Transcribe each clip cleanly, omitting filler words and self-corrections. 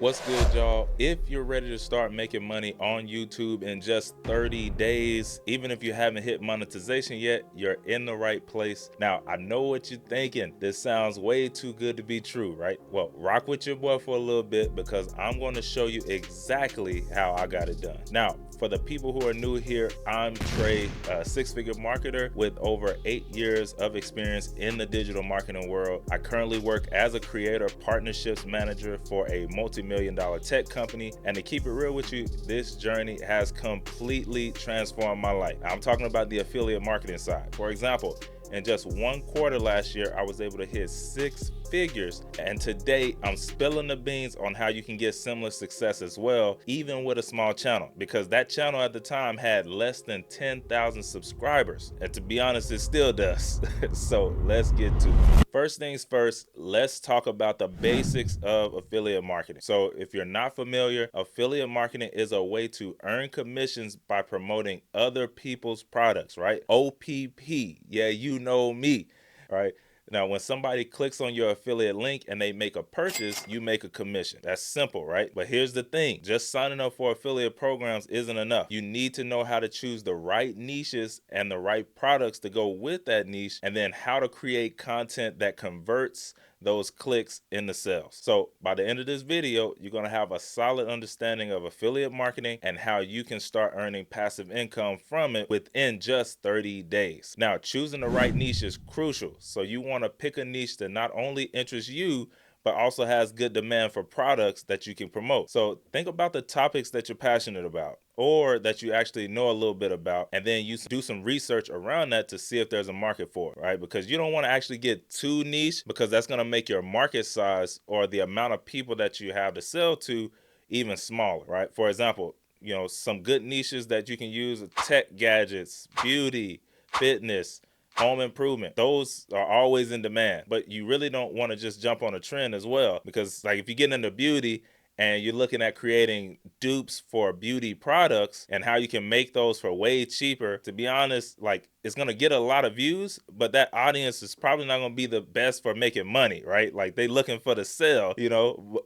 What's good, y'all? If you're ready to start making money on YouTube in just 30 days, even if you haven't hit monetization yet, you're in the right place. Now, I know what you're thinking. This sounds way too good to be true, right? Well, rock with your boy for a little bit because I'm going to show you exactly how I got it done. Now, for the people who are new here, I'm Trey, a six-figure marketer with over 8 years of experience in the digital marketing world. I currently work as a creator partnerships manager for a multi-million-dollar tech company. And to keep it real with you, this journey has completely transformed my life. I'm talking about the affiliate marketing side. For example, in just 1 quarter last year, I was able to hit 6 figures. And today, I'm spilling the beans on how you can get similar success as well, even with a small channel, because that channel at the time had less than 10,000 subscribers. And to be honest, it still does. So let's get to it. First things first, let's talk about the basics of affiliate marketing. So if you're not familiar, affiliate marketing is a way to earn commissions by promoting other people's products, right? OPP. Yeah, you know me, right? Now, when somebody clicks on your affiliate link and they make a purchase, you make a commission. That's simple, right? But here's the thing. Just signing up for affiliate programs isn't enough. You need to know how to choose the right niches and the right products to go with that niche, and then how to create content that converts those clicks into sales. So by the end of this video, you're going to have a solid understanding of affiliate marketing and how you can start earning passive income from it within just 30 days. Now, choosing the right niche is crucial. So you want to pick a niche that not only interests you, but also has good demand for products that you can promote. So think about the topics that you're passionate about or that you actually know a little bit about, and then you do some research around that to see if there's a market for it, right? Because you don't want to actually get too niche, because that's going to make your market size or the amount of people that you have to sell to even smaller, right? For example, some good niches that you can use are tech gadgets, beauty, fitness, home improvement. Those are always in demand, but you really don't want to just jump on a trend as well, because like if you get into beauty and you're looking at creating dupes for beauty products and how you can make those for way cheaper, to be honest, like it's going to get a lot of views, but that audience is probably not going to be the best for making money, right? Like they looking for the sell,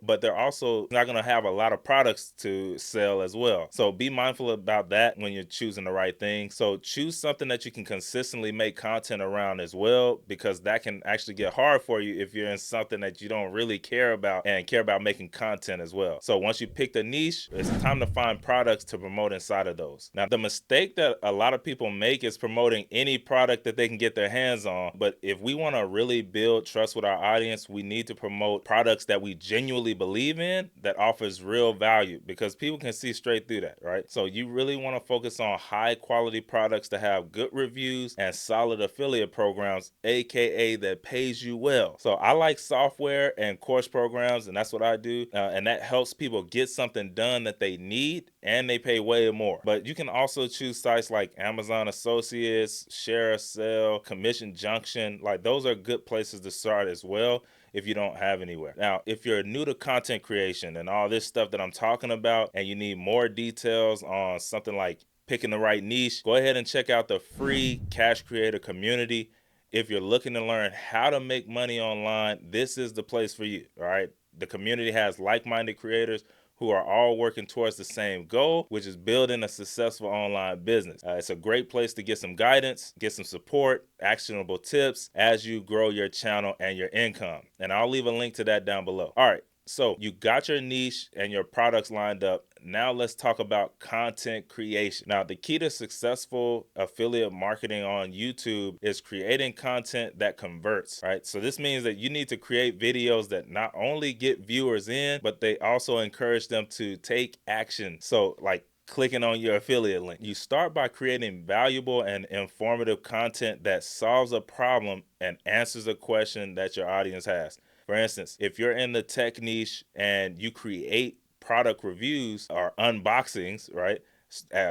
but they're also not going to have a lot of products to sell as well. So be mindful about that when you're choosing the right thing. So choose something that you can consistently make content around as well, because that can actually get hard for you if you're in something that you don't really care about and care about making content as well. So once you pick the niche, it's time to find products to promote inside of those. Now, the mistake that a lot of people make is promoting any product that they can get their hands on. But if we want to really build trust with our audience, we need to promote products that we genuinely believe in, that offers real value, because people can see straight through that, right? So you really want to focus on high quality products that have good reviews and solid affiliate programs, aka that pays you well. So I like software and course programs, and that's what I do, and that helps people get something done that they need, and they pay way more. But you can also choose sites like Amazon Associates, Share a Sale, Commission Junction. Like those are good places to start as well if you don't have anywhere. Now, if you're new to content creation and all this stuff that I'm talking about, and you need more details on something like picking the right niche, go ahead and check out the free Cash Creator community. If you're looking to learn how to make money online, this is the place for you, all right? The community has like-minded creators who are all working towards the same goal, which is building a successful online business. It's a great place to get some guidance, get some support, actionable tips as you grow your channel and your income. And I'll leave a link to that down below. All right. So you got your niche and your products lined up. Now let's talk about content creation. Now, the key to successful affiliate marketing on YouTube is creating content that converts, right? So this means that you need to create videos that not only get viewers in, but they also encourage them to take action. So like clicking on your affiliate link. You start by creating valuable and informative content that solves a problem and answers a question that your audience has. For instance, if you're in the tech niche and you create product reviews or unboxings, right,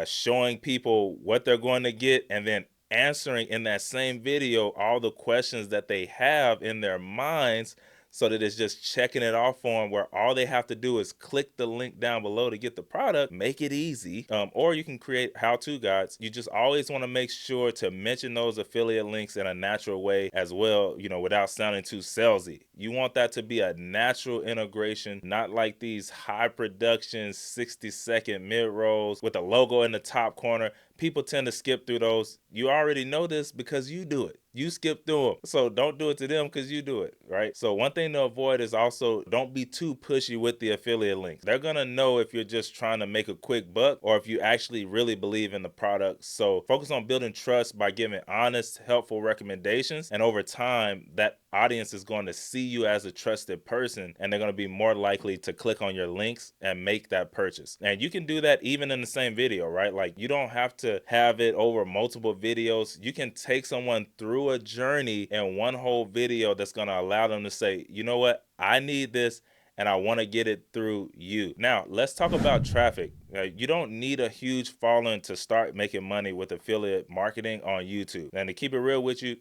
showing people what they're going to get, and then answering in that same video all the questions that they have in their minds so that it's just checking it off for them, where all they have to do is click the link down below to get the product. Make it easy. Or you can create how-to guides. You just always want to make sure to mention those affiliate links in a natural way as well, without sounding too salesy. You want that to be a natural integration, not like these high production 60-second mid-rolls with a logo in the top corner. People tend to skip through those. You already know this because you do it. You skip through them. So don't do it to them because you do it, right? So one thing to avoid is also don't be too pushy with the affiliate links. They're going to know if you're just trying to make a quick buck or if you actually really believe in the product. So focus on building trust by giving honest, helpful recommendations. And over time, that audience is going to see you as a trusted person, and they're going to be more likely to click on your links and make that purchase. And you can do that even in the same video, right? Like, you don't have to have it over multiple videos. You can take someone through a journey in one whole video that's going to allow them to say, you know what, I need this and I want to get it through you. Now, let's talk about traffic. You don't need a huge following to start making money with affiliate marketing on YouTube. And to keep it real with you,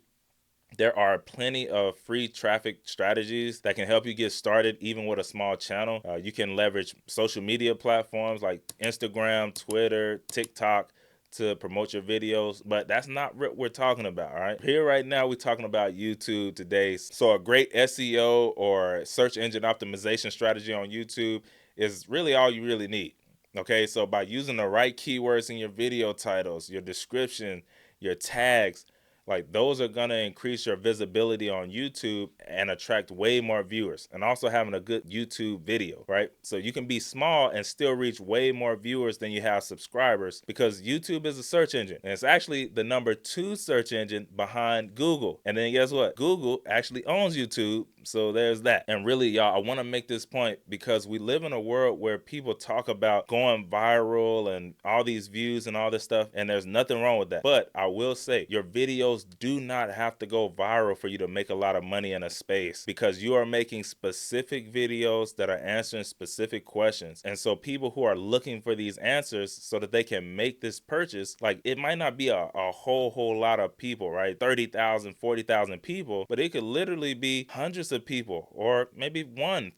there are plenty of free traffic strategies that can help you get started even with a small channel. You can leverage social media platforms like Instagram, Twitter, TikTok to promote your videos, but that's not what we're talking about, all right? Here right now, we're talking about YouTube today. So a great SEO or search engine optimization strategy on YouTube is really all you really need. Okay, so by using the right keywords in your video titles, your description, your tags, like, those are gonna increase your visibility on YouTube and attract way more viewers, and also having a good YouTube video, right? So you can be small and still reach way more viewers than you have subscribers, because YouTube is a search engine, and it's actually the #2 search engine behind Google. And then guess what? Google actually owns YouTube, so there's that. And really, y'all, I wanna make this point because we live in a world where people talk about going viral and all these views and all this stuff, and there's nothing wrong with that. But I will say, your videos do not have to go viral for you to make a lot of money in a space, because you are making specific videos that are answering specific questions. And so people who are looking for these answers so that they can make this purchase, like, it might not be a whole lot of people, right? 30,000, 40,000 people, but it could literally be hundreds of people, or maybe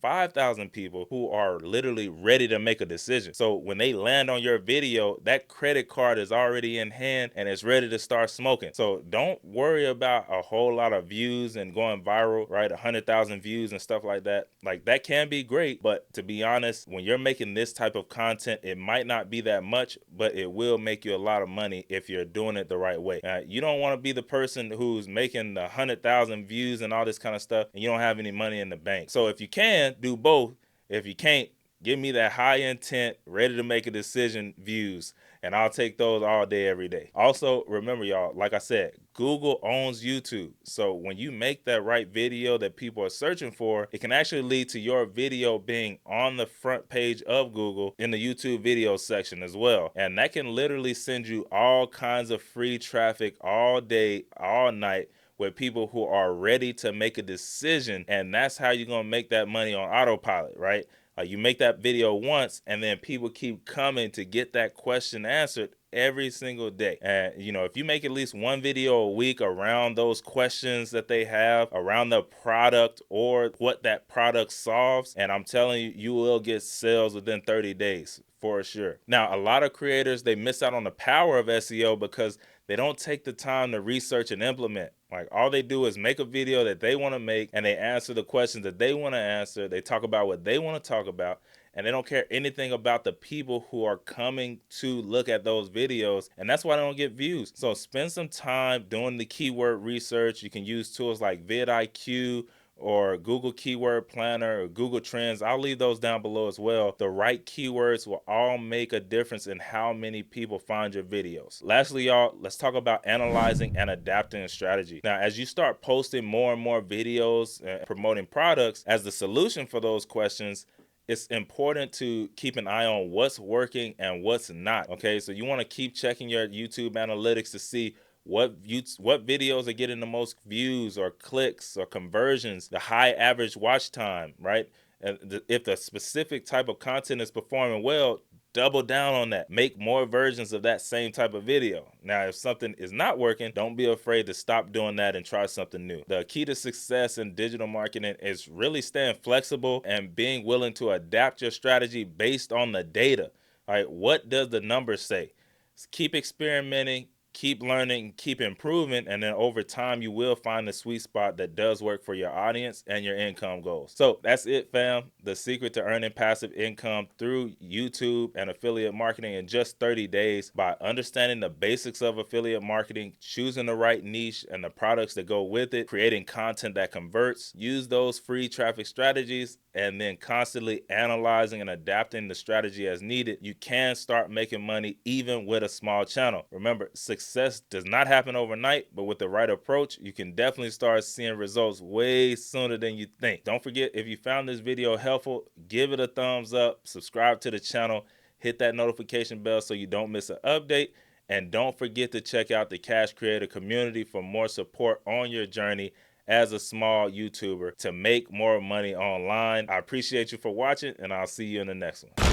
5,000 people who are literally ready to make a decision. So when they land on your video, that credit card is already in hand and it's ready to start smoking. So don't worry about a whole lot of views and going viral, right? 100,000 views and stuff like that. Like, that can be great, but to be honest, when you're making this type of content, it might not be that much, but it will make you a lot of money if you're doing it the right way. You don't want to be the person who's making 100,000 views and all this kind of stuff, and you don't have any money in the bank. So if you can, do both. If you can't, give me that high intent, ready to make a decision views, and I'll take those all day, every day. Also, remember, y'all, like I said, Google owns YouTube. So when you make that right video that people are searching for, it can actually lead to your video being on the front page of Google in the YouTube video section as well. And that can literally send you all kinds of free traffic all day, all night, with people who are ready to make a decision. And that's how you're going to make that money on autopilot, right? You make that video once, and then people keep coming to get that question answered every single day. And if you make at least one video a week around those questions that they have around the product or what that product solves, and I'm telling you, you will get sales within 30 days for sure. Now, a lot of creators, they miss out on the power of SEO because they don't take the time to research and implement. Like, all they do is make a video that they want to make, and they answer the questions that they want to answer. They talk about what they want to talk about, and they don't care anything about the people who are coming to look at those videos, and that's why they don't get views. So spend some time doing the keyword research. You can use tools like vidIQ or Google Keyword Planner or Google Trends. I'll leave those down below as well. The right keywords will all make a difference in how many people find your videos. Lastly, y'all, let's talk about analyzing and adapting a strategy. Now, as you start posting more and more videos and promoting products as the solution for those questions, it's important to keep an eye on what's working and what's not. Okay, so you want to keep checking your YouTube analytics to see what videos are getting the most views or clicks or conversions, the high average watch time, right? And if the specific type of content is performing well, double down on that. Make more versions of that same type of video. Now, if something is not working, don't be afraid to stop doing that and try something new. The key to success in digital marketing is really staying flexible and being willing to adapt your strategy based on the data. All right, what does the numbers say? Keep experimenting, keep learning, keep improving, and then over time you will find the sweet spot that does work for your audience and your income goals. So that's it, fam. The secret to earning passive income through YouTube and affiliate marketing in just 30 days by understanding the basics of affiliate marketing, choosing the right niche and the products that go with it, creating content that converts, use those free traffic strategies, and then constantly analyzing and adapting the strategy as needed. You can start making money even with a small channel. Remember, success does not happen overnight, but with the right approach, you can definitely start seeing results way sooner than you think. Don't forget, if you found this video helpful, give it a thumbs up, subscribe to the channel, hit that notification bell so you don't miss an update, and don't forget to check out the Cash Creator community for more support on your journey as a small YouTuber to make more money online. I appreciate you for watching, and I'll see you in the next one.